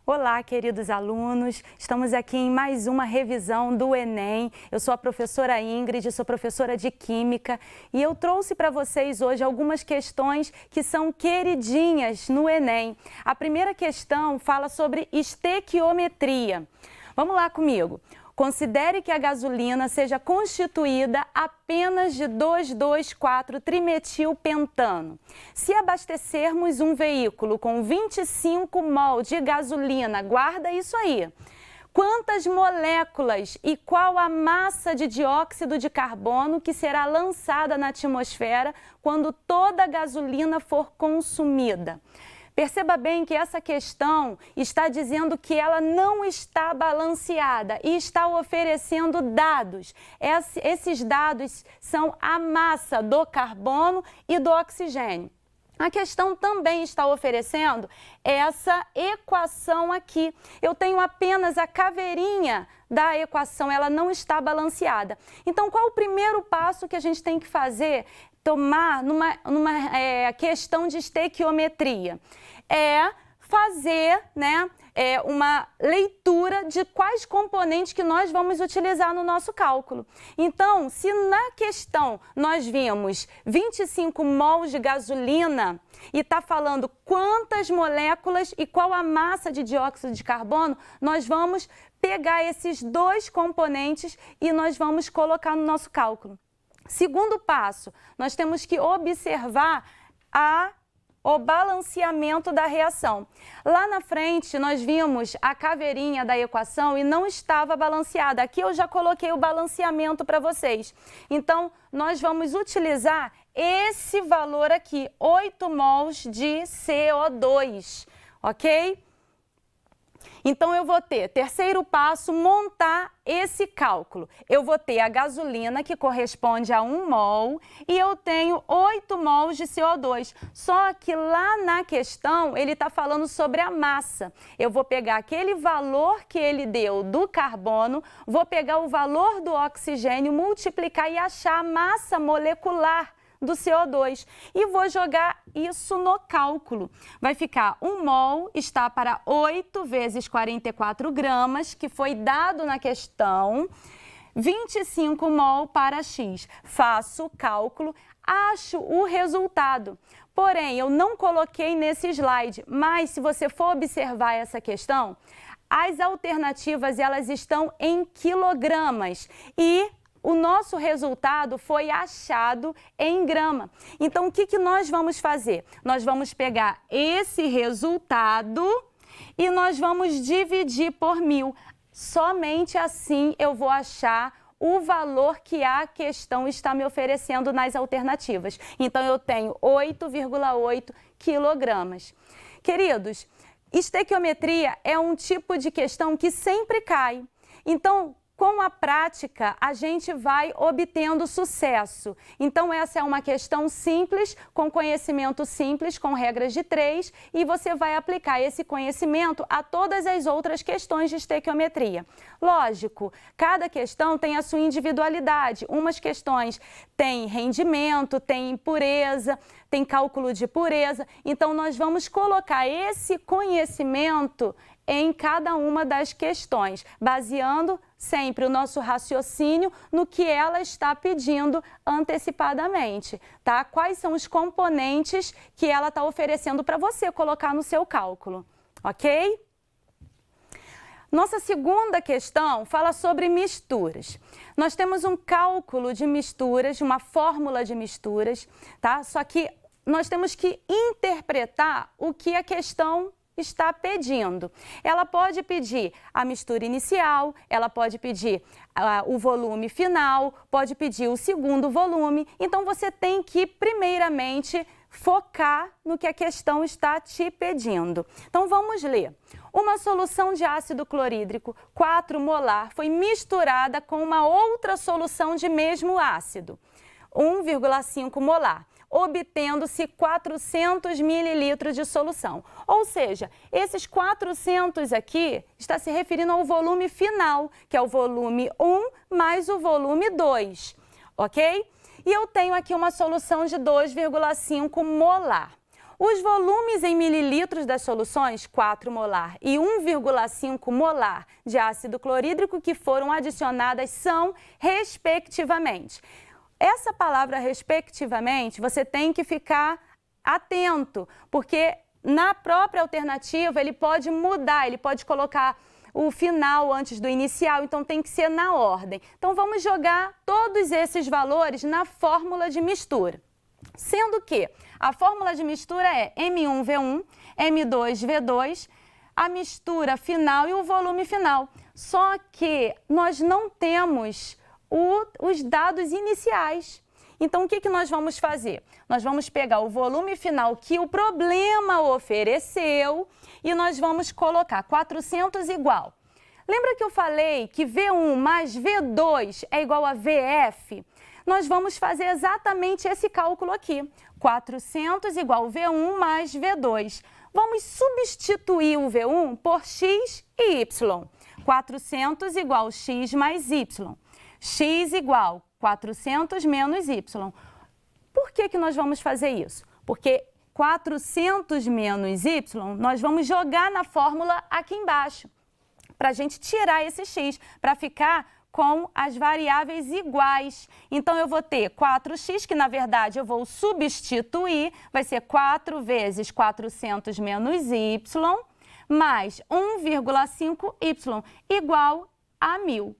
Olá, queridos alunos, estamos aqui em mais uma revisão do Enem. Eu sou a professora Ingrid, sou professora de Química e eu trouxe para vocês hoje algumas questões que são queridinhas no Enem. A primeira questão fala sobre estequiometria. Vamos lá comigo. Considere que a gasolina seja constituída apenas de 2,2,4-trimetilpentano. Se abastecermos um veículo com 25 mol de gasolina, guarda isso aí. Quantas moléculas e qual a massa de dióxido de carbono que será lançada na atmosfera quando toda a gasolina for consumida? Perceba bem que essa questão está dizendo que ela não está balanceada e está oferecendo dados. Esses dados são a massa do carbono e do oxigênio. A questão também está oferecendo essa equação aqui. Eu tenho apenas a caveirinha da equação, ela não está balanceada. Então, qual o primeiro passo que a gente tem que fazer? Tomar numa questão de estequiometria é fazer uma leitura de quais componentes que nós vamos utilizar no nosso cálculo. Então, se na questão nós vimos 25 mols de gasolina e está falando quantas moléculas e qual a massa de dióxido de carbono, nós vamos pegar esses dois componentes e nós vamos colocar no nosso cálculo. Segundo passo, nós temos que observar o balanceamento da reação. Lá na frente, nós vimos a caveirinha da equação e não estava balanceada. Aqui eu já coloquei o balanceamento para vocês. Então, nós vamos utilizar esse valor aqui, 8 mols de CO2, ok? Então, eu vou ter, terceiro passo, montar esse cálculo. Eu vou ter a gasolina, que corresponde a 1 mol, e eu tenho 8 mols de CO2. Só que lá na questão, ele está falando sobre a massa. Eu vou pegar aquele valor que ele deu do carbono, vou pegar o valor do oxigênio, multiplicar e achar a massa molecular do CO2 e vou jogar isso no cálculo. Vai ficar 1 mol está para 8 vezes 44 gramas, que foi dado na questão, 25 mol para X. Faço o cálculo, acho o resultado. Porém, eu não coloquei nesse slide, mas se você for observar essa questão, as alternativas elas estão em quilogramas e o nosso resultado foi achado em grama. Então, o que nós vamos fazer? Nós vamos pegar esse resultado e nós vamos dividir por 1000. Somente assim eu vou achar o valor que a questão está me oferecendo nas alternativas. Então, eu tenho 8,8 quilogramas. Queridos, estequiometria é um tipo de questão que sempre cai. Então, com a prática, a gente vai obtendo sucesso. Então, essa é uma questão simples, com conhecimento simples, com regras de 3, e você vai aplicar esse conhecimento a todas as outras questões de estequiometria. Lógico, cada questão tem a sua individualidade. Umas questões têm rendimento, têm impureza, tem cálculo de pureza. Então, nós vamos colocar esse conhecimento em cada uma das questões, baseando sempre o nosso raciocínio no que ela está pedindo antecipadamente, tá? Quais são os componentes que ela está oferecendo para você colocar no seu cálculo, ok? Nossa segunda questão fala sobre misturas. Nós temos um cálculo de misturas, uma fórmula de misturas, tá? Só que nós temos que interpretar o que a questão está pedindo. Ela pode pedir a mistura inicial, ela pode pedir o volume final, pode pedir o segundo volume. Então, você tem que, primeiramente, focar no que a questão está te pedindo. Então, vamos ler. Uma solução de ácido clorídrico 4 molar foi misturada com uma outra solução de mesmo ácido, 1,5 molar. Obtendo-se 400 mililitros de solução. Ou seja, esses 400 aqui está se referindo ao volume final, que é o volume 1 mais o volume 2, ok? E eu tenho aqui uma solução de 2,5 molar. Os volumes em mililitros das soluções 4 molar e 1,5 molar de ácido clorídrico que foram adicionadas são, respectivamente. Essa palavra respectivamente, você tem que ficar atento, porque na própria alternativa ele pode mudar, ele pode colocar o final antes do inicial, então tem que ser na ordem. Então vamos jogar todos esses valores na fórmula de mistura. Sendo que a fórmula de mistura é M1V1, M2V2, a mistura final e o volume final. Só que nós não temos os dados iniciais. Então, o que nós vamos fazer? Nós vamos pegar o volume final que o problema ofereceu e nós vamos colocar 400 igual. Lembra que eu falei que V1 mais V2 é igual a VF? Nós vamos fazer exatamente esse cálculo aqui. 400 igual V1 mais V2. Vamos substituir o V1 por X e Y. 400 igual X mais Y. X igual 400 menos Y. Por que nós vamos fazer isso? Porque 400 menos Y, nós vamos jogar na fórmula aqui embaixo, para a gente tirar esse X, para ficar com as variáveis iguais. Então, eu vou ter 4x, que na verdade eu vou substituir, vai ser 4 vezes 400 menos y, mais 1,5y, igual a 1.000.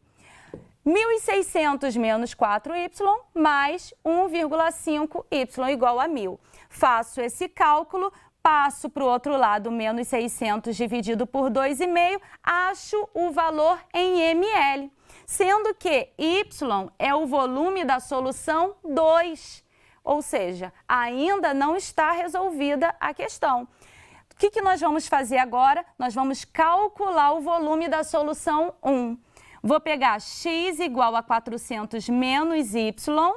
1.600 menos 4y, mais 1,5y, igual a 1.000. Faço esse cálculo, passo para o outro lado, menos 600 dividido por 2,5, acho o valor em ml. Sendo que y é o volume da solução 2, ou seja, ainda não está resolvida a questão. O que nós vamos fazer agora? Nós vamos calcular o volume da solução 1. Vou pegar x igual a 400 menos y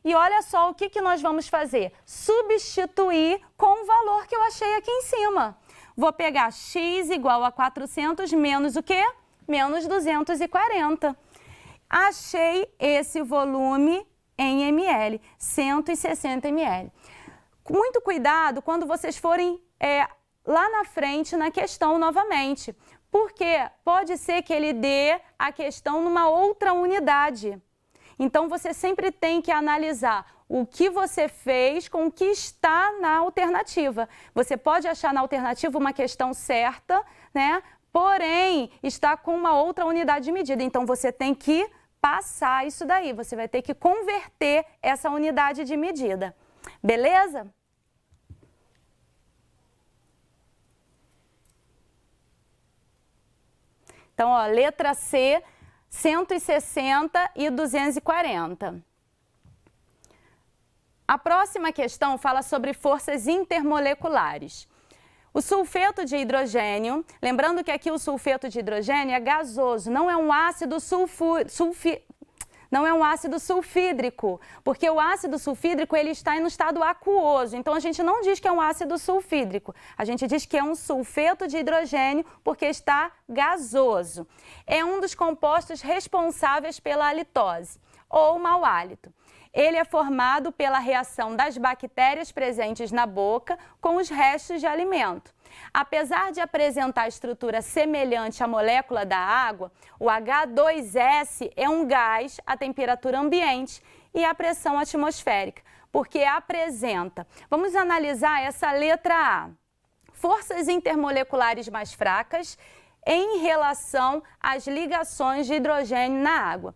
e olha só o que nós vamos fazer. Substituir com o valor que eu achei aqui em cima. Vou pegar x igual a 400 menos o quê? Menos 240. Achei esse volume em ml, 160 ml. Muito cuidado quando vocês forem lá na frente na questão novamente, porque pode ser que ele dê a questão numa outra unidade. Então, você sempre tem que analisar o que você fez com o que está na alternativa. Você pode achar na alternativa uma questão certa, né? Porém, está com uma outra unidade de medida. Então, você tem que passar isso daí. Você vai ter que converter essa unidade de medida. Beleza? Então, ó, letra C, 160 e 240. A próxima questão fala sobre forças intermoleculares. O sulfeto de hidrogênio, lembrando que aqui o sulfeto de hidrogênio é gasoso, não é um ácido sulfídrico, porque o ácido sulfídrico ele está no estado aquoso, então a gente não diz que é um ácido sulfídrico, a gente diz que é um sulfeto de hidrogênio porque está gasoso. É um dos compostos responsáveis pela halitose ou mau hálito. Ele é formado pela reação das bactérias presentes na boca com os restos de alimento. Apesar de apresentar estrutura semelhante à molécula da água, o H2S é um gás à temperatura ambiente e à pressão atmosférica, porque apresenta. Vamos analisar essa letra A. Forças intermoleculares mais fracas em relação às ligações de hidrogênio na água.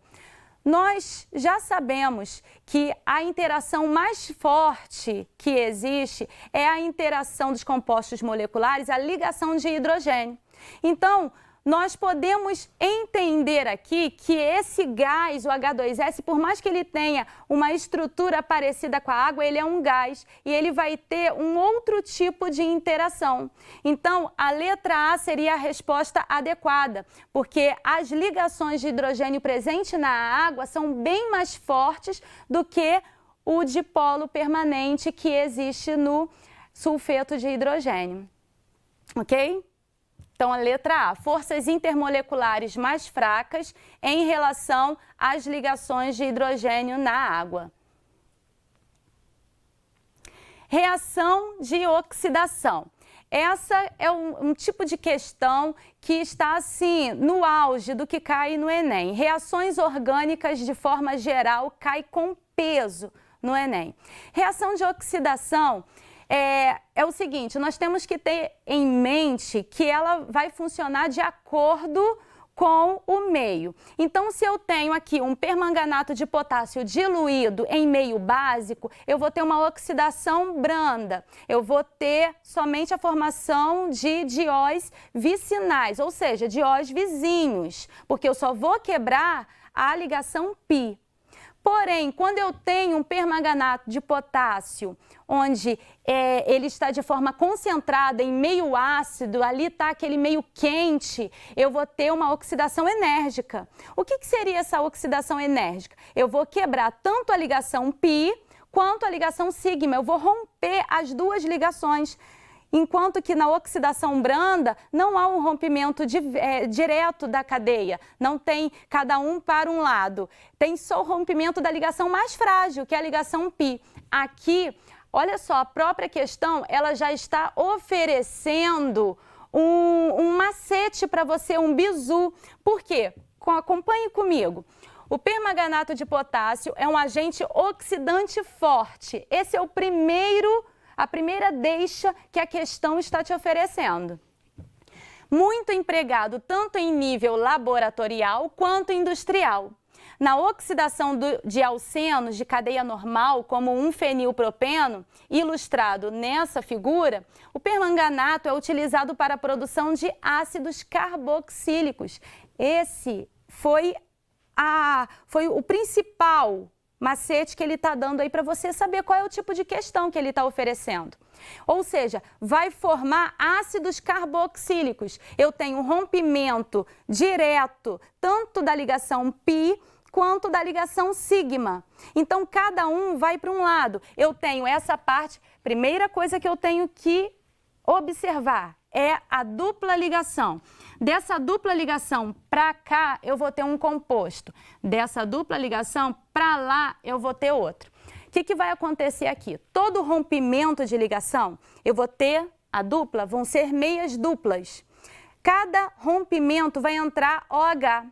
Nós já sabemos que a interação mais forte que existe é a interação dos compostos moleculares, a ligação de hidrogênio. Então, nós podemos entender aqui que esse gás, o H2S, por mais que ele tenha uma estrutura parecida com a água, ele é um gás e ele vai ter um outro tipo de interação. Então, a letra A seria a resposta adequada, porque as ligações de hidrogênio presentes na água são bem mais fortes do que o dipolo permanente que existe no sulfeto de hidrogênio. Ok? Então, a letra A, forças intermoleculares mais fracas em relação às ligações de hidrogênio na água. Reação de oxidação. Essa é um tipo de questão que está, assim, no auge do que cai no Enem. Reações orgânicas, de forma geral, cai com peso no Enem. Reação de oxidação é o seguinte, nós temos que ter em mente que ela vai funcionar de acordo com o meio. Então, se eu tenho aqui um permanganato de potássio diluído em meio básico, eu vou ter uma oxidação branda. Eu vou ter somente a formação de dióis vicinais, ou seja, dióis vizinhos, porque eu só vou quebrar a ligação π. Porém, quando eu tenho um permanganato de potássio, onde ele está de forma concentrada em meio ácido, ali está aquele meio quente, eu vou ter uma oxidação enérgica. O que seria essa oxidação enérgica? Eu vou quebrar tanto a ligação π quanto a ligação sigma, eu vou romper as duas ligações. Enquanto que na oxidação branda não há um rompimento direto da cadeia, não tem cada um para um lado, tem só o rompimento da ligação mais frágil, que é a ligação π. Aqui, olha só, a própria questão, ela já está oferecendo um macete para você, um bizu. Por quê? Acompanhe comigo. O permanganato de potássio é um agente oxidante forte. Esse é a primeira deixa que a questão está te oferecendo. Muito empregado tanto em nível laboratorial quanto industrial. Na oxidação de alcenos de cadeia normal, como um fenilpropeno, ilustrado nessa figura, o permanganato é utilizado para a produção de ácidos carboxílicos. Esse foi o principal macete que ele está dando aí para você saber qual é o tipo de questão que ele está oferecendo. Ou seja, vai formar ácidos carboxílicos. Eu tenho um rompimento direto tanto da ligação π quanto da ligação sigma. Então, cada um vai para um lado. Eu tenho essa parte, primeira coisa que eu tenho que observar é a dupla ligação. Dessa dupla ligação para cá, eu vou ter um composto. Dessa dupla ligação para lá, eu vou ter outro. O que vai acontecer aqui? Todo rompimento de ligação, eu vou ter a dupla, vão ser meias duplas. Cada rompimento vai entrar OH.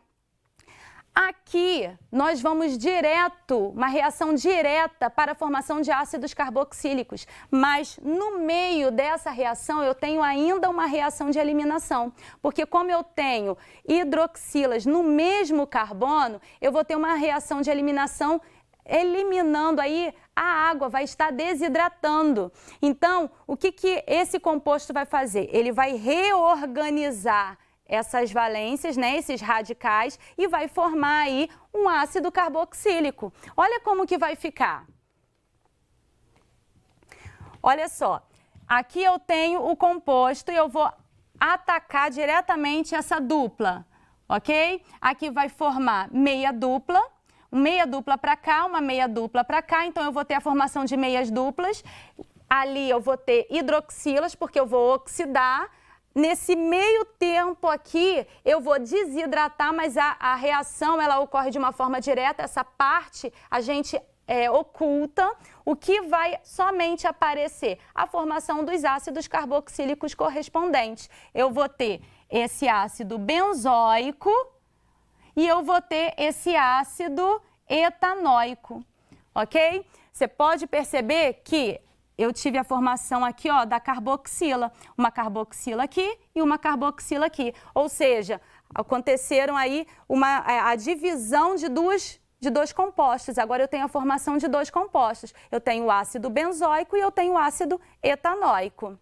Aqui, nós vamos direto, uma reação direta para a formação de ácidos carboxílicos, mas no meio dessa reação eu tenho ainda uma reação de eliminação, porque como eu tenho hidroxilas no mesmo carbono, eu vou ter uma reação de eliminação eliminando aí a água, vai estar desidratando. Então, o que esse composto vai fazer? Ele vai reorganizar essas valências, né, esses radicais, e vai formar aí um ácido carboxílico. Olha como que vai ficar. Olha só, aqui eu tenho o composto e eu vou atacar diretamente essa dupla, ok? Aqui vai formar meia dupla para cá, uma meia dupla para cá, então eu vou ter a formação de meias duplas. Ali eu vou ter hidroxilas, porque eu vou oxidar. Nesse meio tempo aqui, eu vou desidratar, mas a reação ela ocorre de uma forma direta. Essa parte a gente oculta. O que vai somente aparecer? A formação dos ácidos carboxílicos correspondentes. Eu vou ter esse ácido benzoico e eu vou ter esse ácido etanóico, ok? Você pode perceber que eu tive a formação aqui, ó, da carboxila. Uma carboxila aqui e uma carboxila aqui. Ou seja, aconteceram aí a divisão de dois compostos. Agora eu tenho a formação de dois compostos. Eu tenho o ácido benzoico e eu tenho o ácido etanóico.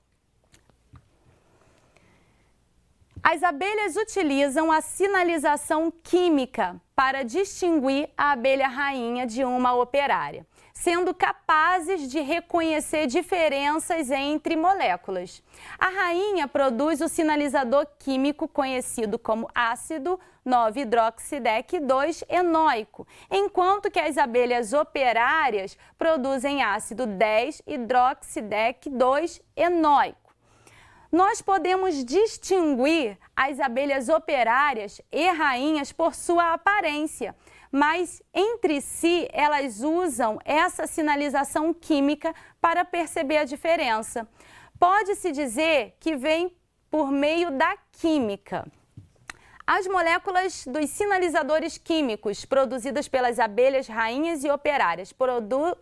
As abelhas utilizam a sinalização química para distinguir a abelha rainha de uma operária, sendo capazes de reconhecer diferenças entre moléculas. A rainha produz o sinalizador químico conhecido como ácido 9-hidroxidec-2-enóico, enquanto que as abelhas operárias produzem ácido 10-hidroxidec-2-enóico. Nós podemos distinguir as abelhas operárias e rainhas por sua aparência, mas entre si elas usam essa sinalização química para perceber a diferença. Pode-se dizer que vem por meio da química. As moléculas dos sinalizadores químicos produzidas pelas abelhas rainhas e operárias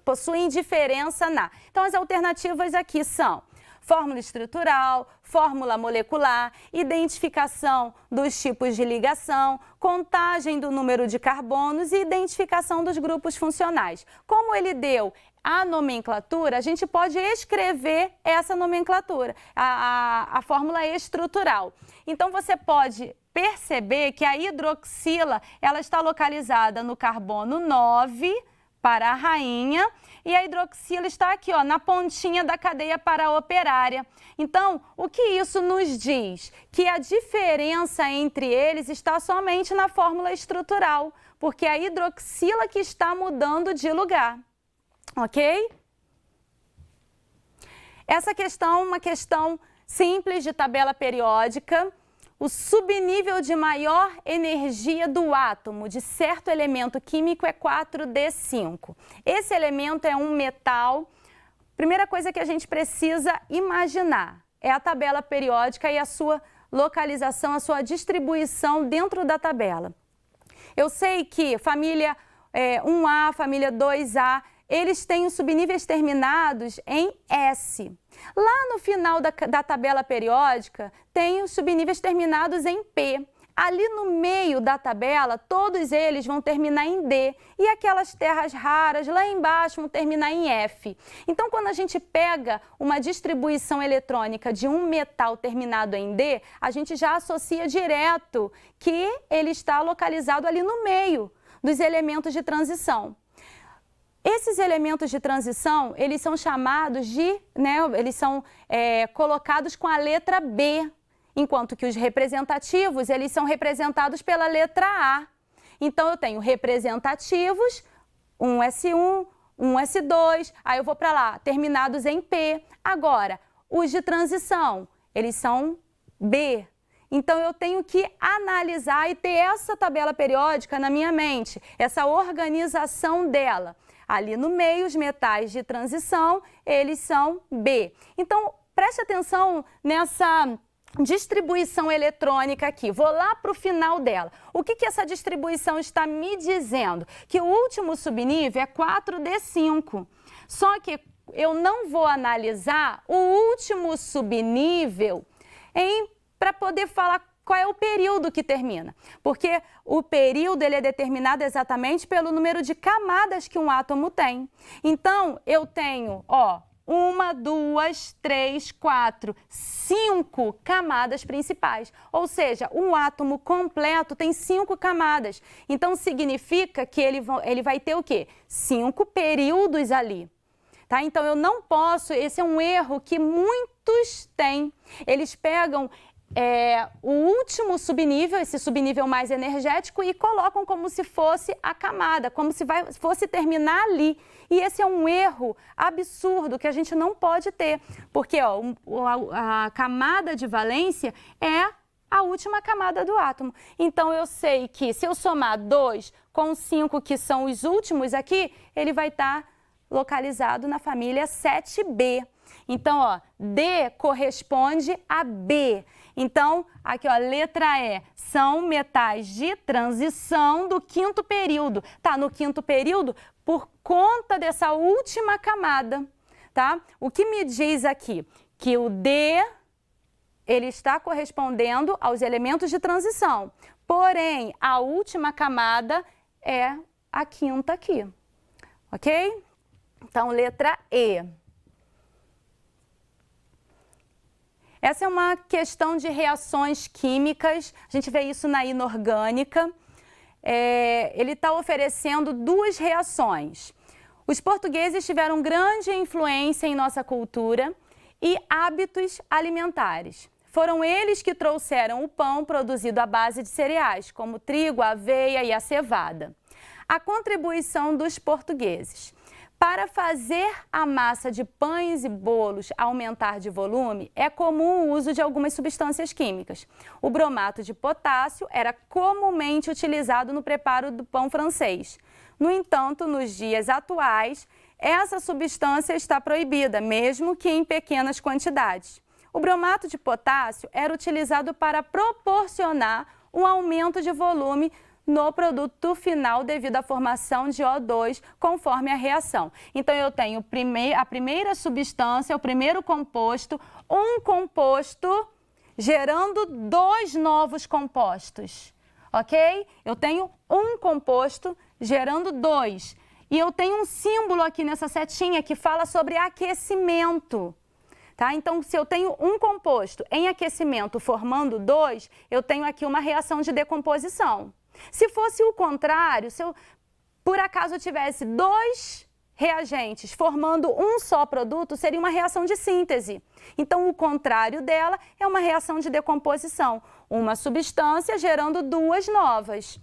possuem diferença na... Então, as alternativas aqui são fórmula estrutural, fórmula molecular, identificação dos tipos de ligação, contagem do número de carbonos e identificação dos grupos funcionais. Como ele deu a nomenclatura, a gente pode escrever essa nomenclatura, a fórmula estrutural. Então, você pode perceber que a hidroxila ela está localizada no carbono 9 para a rainha e a hidroxila está aqui, ó, na pontinha da cadeia para a operária. Então, o que isso nos diz? Que a diferença entre eles está somente na fórmula estrutural, porque é a hidroxila que está mudando de lugar. Ok? Essa questão é uma questão simples de tabela periódica. O subnível de maior energia do átomo de certo elemento químico é 4D5. Esse elemento é um metal. Primeira coisa que a gente precisa imaginar é a tabela periódica e a sua localização, a sua distribuição dentro da tabela. Eu sei que família 1A, família 2A, eles têm os subníveis terminados em S. Lá no final da tabela periódica, tem os subníveis terminados em P. Ali no meio da tabela, todos eles vão terminar em D. E aquelas terras raras lá embaixo vão terminar em F. Então, quando a gente pega uma distribuição eletrônica de um metal terminado em D, a gente já associa direto que ele está localizado ali no meio dos elementos de transição. Esses elementos de transição, eles são chamados de, eles são colocados com a letra B, enquanto que os representativos, eles são representados pela letra A. Então, eu tenho representativos, um S1, um S2, aí eu vou para lá, terminados em P. Agora, os de transição, eles são B. Então, eu tenho que analisar e ter essa tabela periódica na minha mente, essa organização dela. Ali no meio, os metais de transição, eles são B. Então, preste atenção nessa distribuição eletrônica aqui. Vou lá para o final dela. O que essa distribuição está me dizendo? Que o último subnível é 4D5. Só que eu não vou analisar o último subnível para poder falar qual é o período que termina, porque o período ele é determinado exatamente pelo número de camadas que um átomo tem. Então, eu tenho, 1, 2, 3, 4, 5 camadas principais. Ou seja, um átomo completo tem 5 camadas. Então, significa que ele vai ter o quê? 5 períodos ali. Tá? Então, eu não posso, esse é um erro que muitos têm. Eles pegam o último subnível, esse subnível mais energético, e colocam como se fosse a camada, como se fosse terminar ali. E esse é um erro absurdo que a gente não pode ter, porque a camada de valência é a última camada do átomo. Então, eu sei que se eu somar 2 com 5, que são os últimos aqui, ele vai estar localizado na família 7B. Então, D corresponde a B. Então, aqui, letra E, são metais de transição do 5º período. Tá, no 5º período, por conta dessa última camada, tá? O que me diz aqui? Que o D, ele está correspondendo aos elementos de transição. Porém, a última camada é a 5ª aqui, ok? Então, letra E. Essa é uma questão de reações químicas, a gente vê isso na inorgânica. Ele está oferecendo 2 reações. Os portugueses tiveram grande influência em nossa cultura e hábitos alimentares. Foram eles que trouxeram o pão produzido à base de cereais, como trigo, aveia e a cevada. A contribuição dos portugueses. Para fazer a massa de pães e bolos aumentar de volume, é comum o uso de algumas substâncias químicas. O bromato de potássio era comumente utilizado no preparo do pão francês. No entanto, nos dias atuais, essa substância está proibida, mesmo que em pequenas quantidades. O bromato de potássio era utilizado para proporcionar um aumento de volume no produto final devido à formação de O2 conforme a reação. Então, eu tenho a primeira substância, o primeiro composto, um composto gerando 2 novos compostos, ok? Eu tenho um composto gerando 2. E eu tenho um símbolo aqui nessa setinha que fala sobre aquecimento. Tá? Então, se eu tenho um composto em aquecimento formando 2, eu tenho aqui uma reação de decomposição. Se fosse o contrário, se eu, por acaso, eu tivesse 2 reagentes formando um só produto, seria uma reação de síntese. Então, o contrário dela é uma reação de decomposição. Uma substância gerando 2 novas.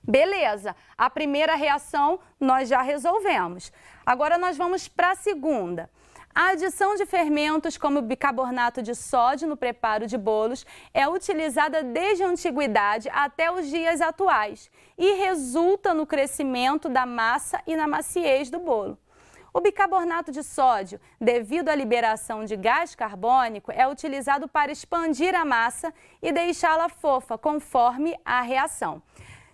Beleza, a primeira reação nós já resolvemos. Agora, nós vamos para a segunda. A adição de fermentos como bicarbonato de sódio no preparo de bolos é utilizada desde a antiguidade até os dias atuais e resulta no crescimento da massa e na maciez do bolo. O bicarbonato de sódio, devido à liberação de gás carbônico, é utilizado para expandir a massa e deixá-la fofa, conforme a reação.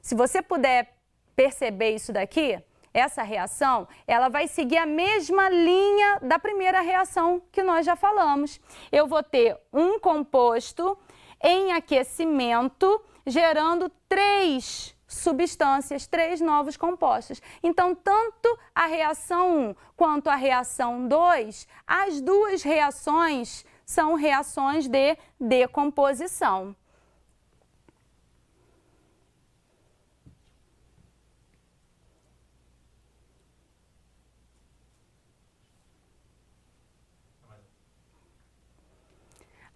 Se você puder perceber isso daqui, essa reação, ela vai seguir a mesma linha da primeira reação que nós já falamos. Eu vou ter um composto em aquecimento gerando 3 substâncias, 3 novos compostos. Então, tanto a reação 1 quanto a reação 2, as duas reações são reações de decomposição.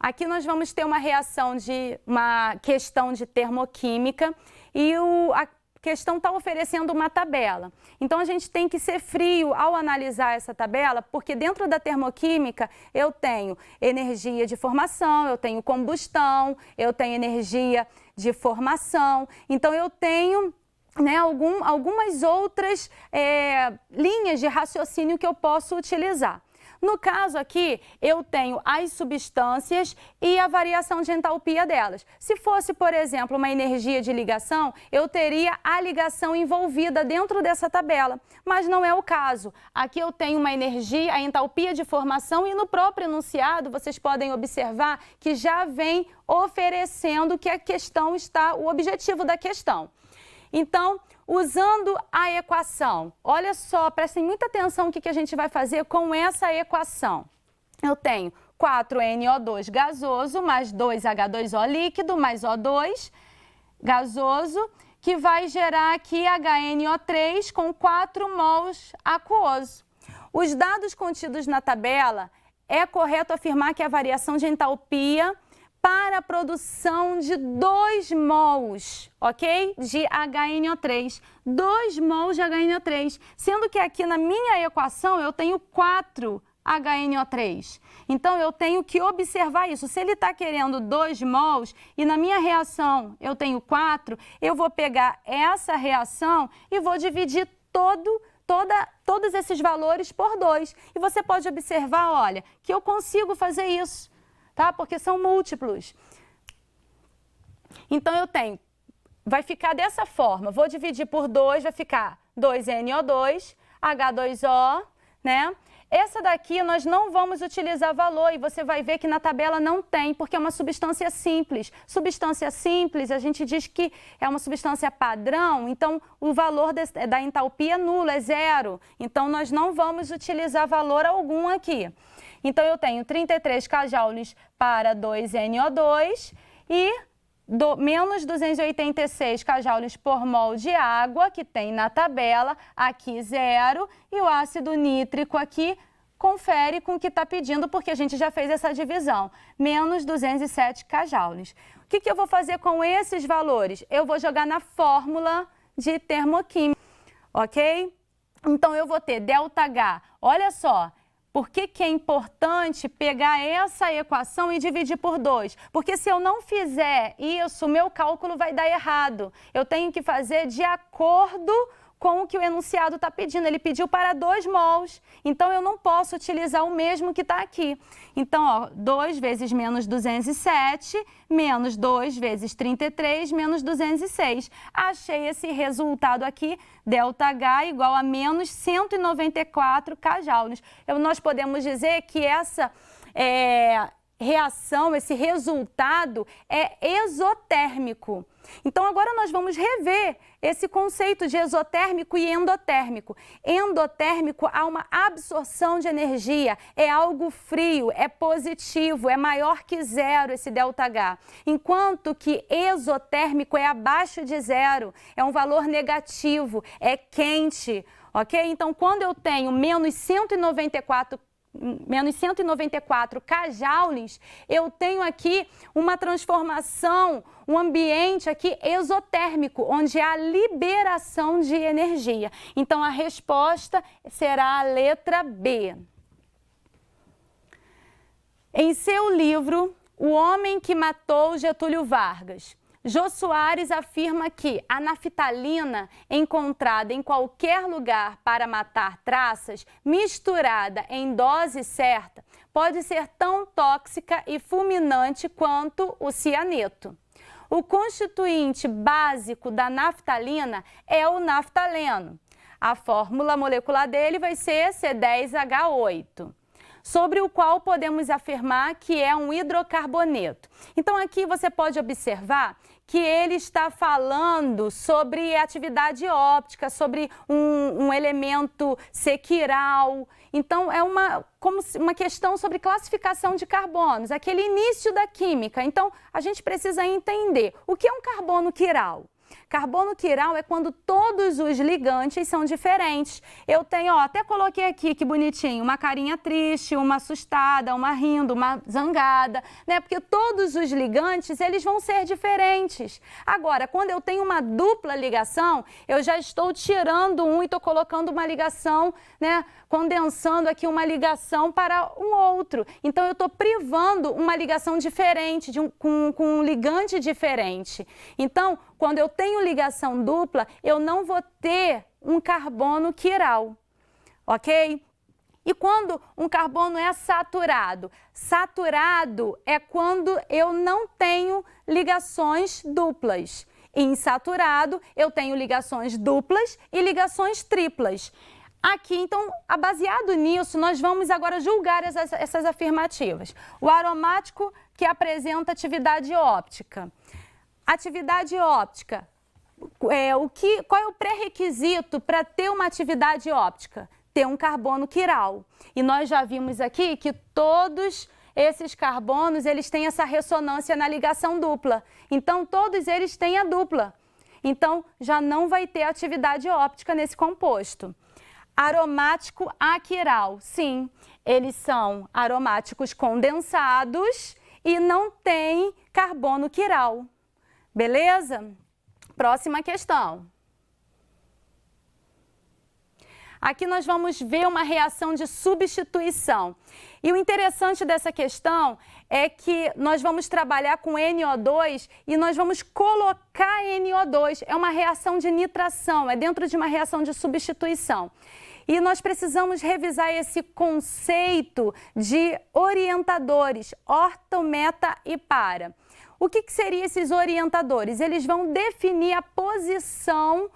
Aqui nós vamos ter uma questão de termoquímica e a questão está oferecendo uma tabela. Então, a gente tem que ser frio ao analisar essa tabela, porque dentro da termoquímica eu tenho energia de formação, eu tenho combustão, eu tenho energia de formação. Então, eu tenho algumas outras linhas de raciocínio que eu posso utilizar. No caso aqui, eu tenho as substâncias e a variação de entalpia delas. Se fosse, por exemplo, uma energia de ligação, eu teria a ligação envolvida dentro dessa tabela, mas não é o caso. Aqui eu tenho uma energia, a entalpia de formação, e no próprio enunciado vocês podem observar que já vem oferecendo que a questão está, o objetivo da questão. Então, usando a equação, olha só, prestem muita atenção no que a gente vai fazer com essa equação. Eu tenho 4NO2 gasoso mais 2H2O líquido mais O2 gasoso, que vai gerar aqui HNO3 com 4 mols aquoso. Os dados contidos na tabela, é correto afirmar que a variação de entalpia para a produção de 2 mols, ok? De HNO3. 2 mols de HNO3. Sendo que aqui na minha equação eu tenho 4 HNO3. Então, eu tenho que observar isso. Se ele está querendo 2 mols e na minha reação eu tenho 4, eu vou pegar essa reação e vou dividir todos esses valores por 2. E você pode observar, olha, que eu consigo fazer isso. Tá? Porque são múltiplos. Então, eu tenho, vai ficar dessa forma, vou dividir por 2, vai ficar 2NO2, H2O, né? Essa daqui nós não vamos utilizar valor e você vai ver que na tabela não tem, porque é uma substância simples. Substância simples, a gente diz que é uma substância padrão, então o valor da entalpia é nulo, é 0. Então, nós não vamos utilizar valor algum aqui. Então, eu tenho 33 kJ para 2NO2 e menos 286 kJ por mol de água, que tem na tabela, aqui 0, e o ácido nítrico aqui confere com o que está pedindo, porque a gente já fez essa divisão, menos 207 kJ. O que eu vou fazer com esses valores? Eu vou jogar na fórmula de termoquímica, ok? Então, eu vou ter ΔH. Olha só, por que é importante pegar essa equação e dividir por 2? Porque se eu não fizer isso, meu cálculo vai dar errado. Eu tenho que fazer de acordo com o que o enunciado está pedindo. Ele pediu para 2 mols, então eu não posso utilizar o mesmo que está aqui. Então, ó, 2 vezes menos 207, menos 2 vezes 33, menos 206. Achei esse resultado aqui, ΔH igual a menos 194 kJ. Nós podemos dizer que essa reação, esse resultado é exotérmico. Então, agora nós vamos rever esse conceito de exotérmico e endotérmico. Endotérmico, há uma absorção de energia, é algo frio, é positivo, é maior que 0 esse ΔH. Enquanto que exotérmico é abaixo de 0, é um valor negativo, é quente, ok? Então, quando eu tenho menos 194 kJ, eu tenho aqui uma transformação, um ambiente aqui exotérmico, onde há liberação de energia. Então, a resposta será a letra B. Em seu livro, O Homem que Matou Getúlio Vargas, Jô Soares afirma que a naftalina encontrada em qualquer lugar para matar traças, misturada em dose certa, pode ser tão tóxica e fulminante quanto o cianeto. O constituinte básico da naftalina é o naftaleno. A fórmula molecular dele vai ser C10H8. Sobre o qual podemos afirmar que é um hidrocarboneto. Então, aqui você pode observar que ele está falando sobre atividade óptica, sobre um elemento sequiral. Então, é como uma questão sobre classificação de carbonos, aquele início da química. Então, a gente precisa entender o que é um carbono quiral. Carbono quiral é quando todos os ligantes são diferentes. Eu tenho, ó, até coloquei aqui, que bonitinho, uma carinha triste, uma assustada, uma rindo, uma zangada, né? Porque todos os ligantes, eles vão ser diferentes. Agora, quando eu tenho uma dupla ligação, eu já estou tirando um e estou colocando uma ligação, né? Condensando aqui uma ligação para um outro. Então, eu estou privando uma ligação diferente, com um ligante diferente. Então, quando eu tenho ligação dupla, eu não vou ter um carbono quiral, ok? E quando um carbono é saturado? Saturado é quando eu não tenho ligações duplas. Insaturado, eu tenho ligações duplas e ligações triplas. Aqui, então, baseado nisso, nós vamos agora julgar essas afirmativas. O aromático que apresenta atividade óptica. Atividade óptica, qual é o pré-requisito para ter uma atividade óptica? Ter um carbono quiral. E nós já vimos aqui que todos esses carbonos, eles têm essa ressonância na ligação dupla. Então, todos eles têm a dupla. Então, já não vai ter atividade óptica nesse composto. Aromático aquiral, sim, eles são aromáticos condensados e não têm carbono quiral. Beleza? Próxima questão. Aqui nós vamos ver uma reação de substituição. E o interessante dessa questão é que nós vamos trabalhar com NO2 e nós vamos colocar NO2. É uma reação de nitração, é dentro de uma reação de substituição. E nós precisamos revisar esse conceito de orientadores, orto, meta e para. O que seriam esses orientadores? Eles vão definir a posição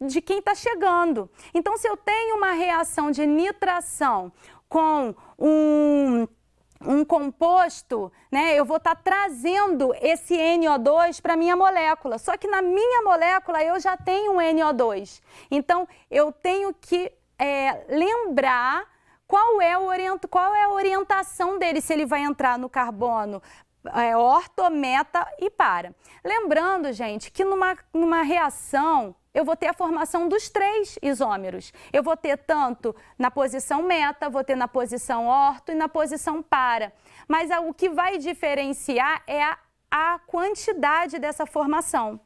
de quem está chegando. Então, se eu tenho uma reação de nitração com um composto, né, eu vou estar trazendo esse NO2 para a minha molécula. Só que na minha molécula eu já tenho um NO2. Então, eu tenho que lembrar qual é a orientação dele, se ele vai entrar no carbono orto, meta e para. Lembrando, gente, que numa reação eu vou ter a formação dos 3 isômeros. Eu vou ter tanto na posição meta, vou ter na posição orto e na posição para. Mas o que vai diferenciar é a quantidade dessa formação.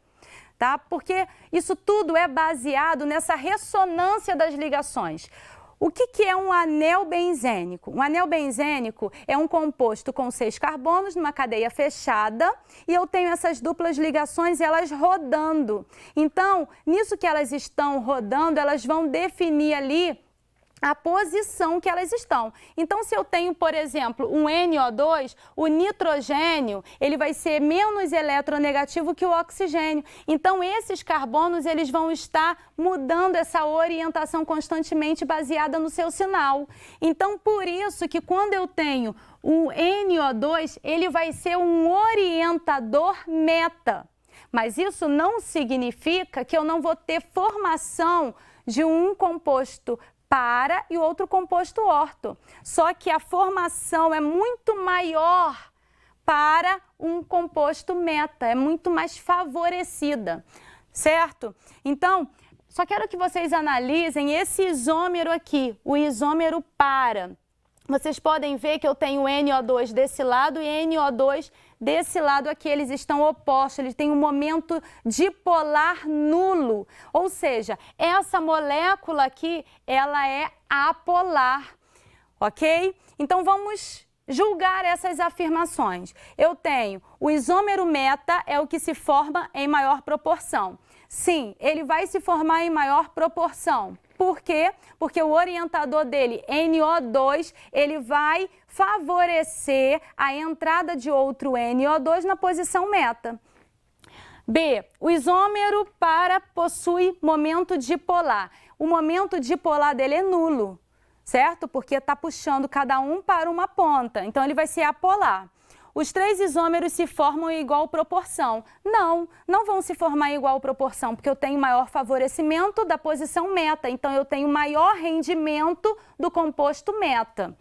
tá? Porque isso tudo é baseado nessa ressonância das ligações. O que é um anel benzênico? Um anel benzênico é um composto com 6 carbonos numa cadeia fechada e eu tenho essas duplas ligações elas rodando. Então, nisso que elas estão rodando, elas vão definir ali a posição que elas estão. Então, se eu tenho, por exemplo, um NO2, o nitrogênio, ele vai ser menos eletronegativo que o oxigênio. Então, esses carbonos, eles vão estar mudando essa orientação constantemente baseada no seu sinal. Então, por isso que quando eu tenho o NO2, ele vai ser um orientador meta. Mas isso não significa que eu não vou ter formação de um composto para e o outro composto orto. Só que a formação é muito maior para um composto meta, é muito mais favorecida, certo? Então, só quero que vocês analisem esse isômero aqui, o isômero para. Vocês podem ver que eu tenho NO2 desse lado e NO2 desse lado aqui, eles estão opostos, eles têm um momento dipolar nulo, ou seja, essa molécula aqui, ela é apolar, ok? Então vamos julgar essas afirmações. Eu tenho o isômero meta é o que se forma em maior proporção. Sim, ele vai se formar em maior proporção. Por quê? Porque o orientador dele, NO2, ele vai favorecer a entrada de outro NO2 na posição meta. B, o isômero para possui momento dipolar. O momento dipolar dele é nulo, certo? Porque está puxando cada um para uma ponta, então ele vai ser apolar. Os 3 isômeros se formam em igual proporção. Não vão se formar em igual proporção, porque eu tenho maior favorecimento da posição meta, então eu tenho maior rendimento do composto meta.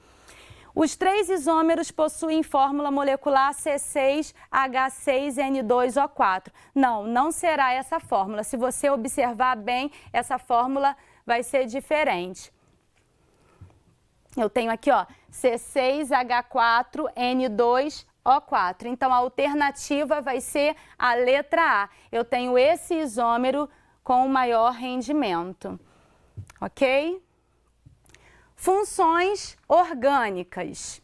Os 3 isômeros possuem fórmula molecular C6H6N2O4. Não será essa fórmula. Se você observar bem, essa fórmula vai ser diferente. Eu tenho aqui, ó, C6H4N2O4. Então, a alternativa vai ser a letra A. Eu tenho esse isômero com maior rendimento, ok? Funções orgânicas.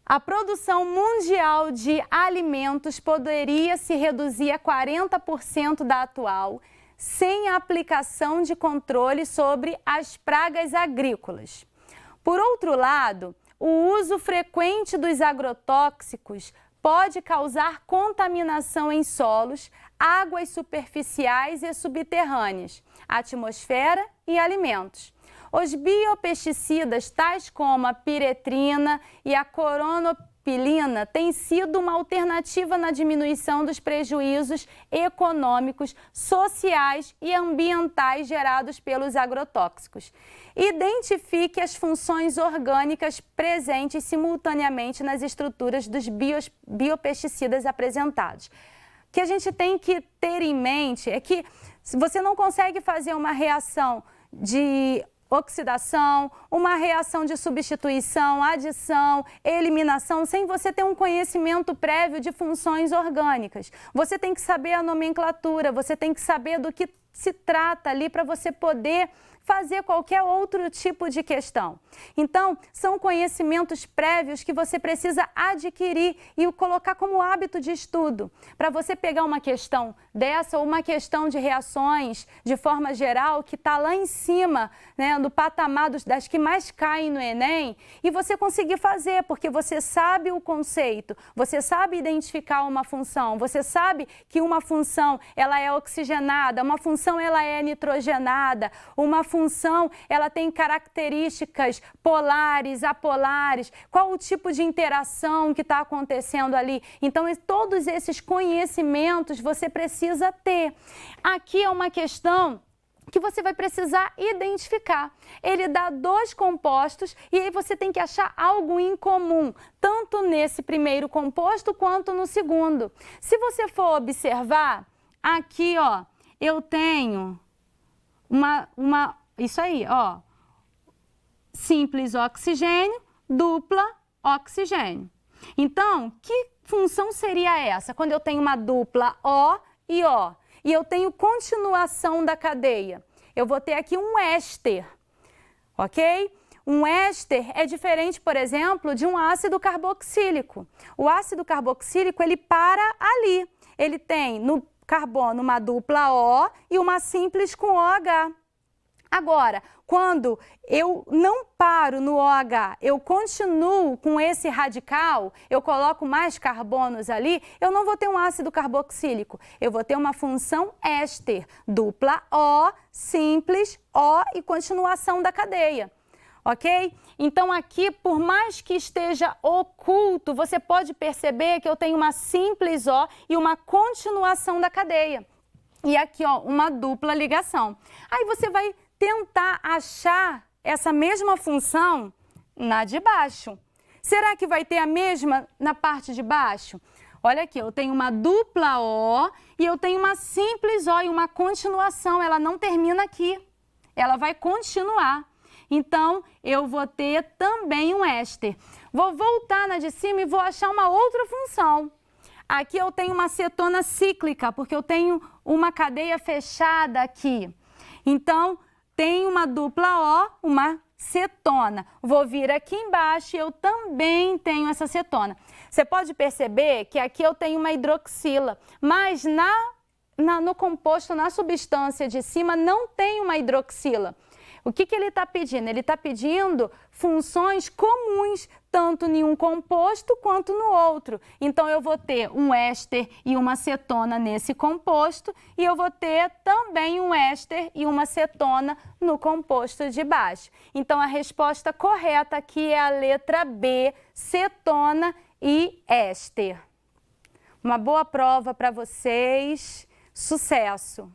A produção mundial de alimentos poderia se reduzir a 40% da atual, sem a aplicação de controle sobre as pragas agrícolas. Por outro lado, o uso frequente dos agrotóxicos pode causar contaminação em solos, águas superficiais e subterrâneas, atmosfera e alimentos. Os biopesticidas, tais como a piretrina e a coronopilina, têm sido uma alternativa na diminuição dos prejuízos econômicos, sociais e ambientais gerados pelos agrotóxicos. Identifique as funções orgânicas presentes simultaneamente nas estruturas dos biopesticidas apresentados. O que a gente tem que ter em mente é que se você não consegue fazer uma reação de oxidação, uma reação de substituição, adição, eliminação, sem você ter um conhecimento prévio de funções orgânicas. Você tem que saber a nomenclatura, você tem que saber do que se trata ali para você poder fazer qualquer outro tipo de questão. Então, são conhecimentos prévios que você precisa adquirir e colocar como hábito de estudo. Para você pegar uma questão dessa ou uma questão de reações, de forma geral, que está lá em cima, né, no patamar das que mais caem no Enem, e você conseguir fazer, porque você sabe o conceito, você sabe identificar uma função, você sabe que uma função ela é oxigenada, uma função ela é nitrogenada, uma função ela tem características polares, apolares, qual o tipo de interação que está acontecendo ali. Então, todos esses conhecimentos você precisa ter. Aqui é uma questão que você vai precisar identificar. Ele dá 2 compostos e aí você tem que achar algo em comum, tanto nesse primeiro composto quanto no segundo. Se você for observar, aqui, ó, eu tenho isso aí, ó, simples oxigênio, dupla oxigênio. Então, que função seria essa? Quando eu tenho uma dupla O e O. e eu tenho continuação da cadeia. Eu vou ter aqui um éster, ok? Um éster é diferente, por exemplo, de um ácido carboxílico. O ácido carboxílico, ele para ali. Ele tem no carbono uma dupla O e uma simples com OH. Agora, quando eu não paro no OH, eu continuo com esse radical, eu coloco mais carbonos ali, eu não vou ter um ácido carboxílico, eu vou ter uma função éster, dupla O, simples, O e continuação da cadeia. Ok? Então aqui, por mais que esteja oculto, você pode perceber que eu tenho uma simples O e uma continuação da cadeia. E aqui, ó, uma dupla ligação. Aí você vai tentar achar essa mesma função na de baixo. Será que vai ter a mesma na parte de baixo? Olha aqui, eu tenho uma dupla O e eu tenho uma simples O e uma continuação. Ela não termina aqui, ela vai continuar. Então, eu vou ter também um éster. Vou voltar na de cima e vou achar uma outra função. Aqui eu tenho uma cetona cíclica, porque eu tenho uma cadeia fechada aqui. Então, tem uma dupla O, uma cetona. Vou vir aqui embaixo e eu também tenho essa cetona. Você pode perceber que aqui eu tenho uma hidroxila, mas no composto, na substância de cima, não tem uma hidroxila. O que ele está pedindo? Ele está pedindo funções comuns, tanto em um composto quanto no outro. Então, eu vou ter um éster e uma cetona nesse composto e eu vou ter também um éster e uma cetona no composto de baixo. Então, a resposta correta aqui é a letra B, cetona e éster. Uma boa prova para vocês. Sucesso!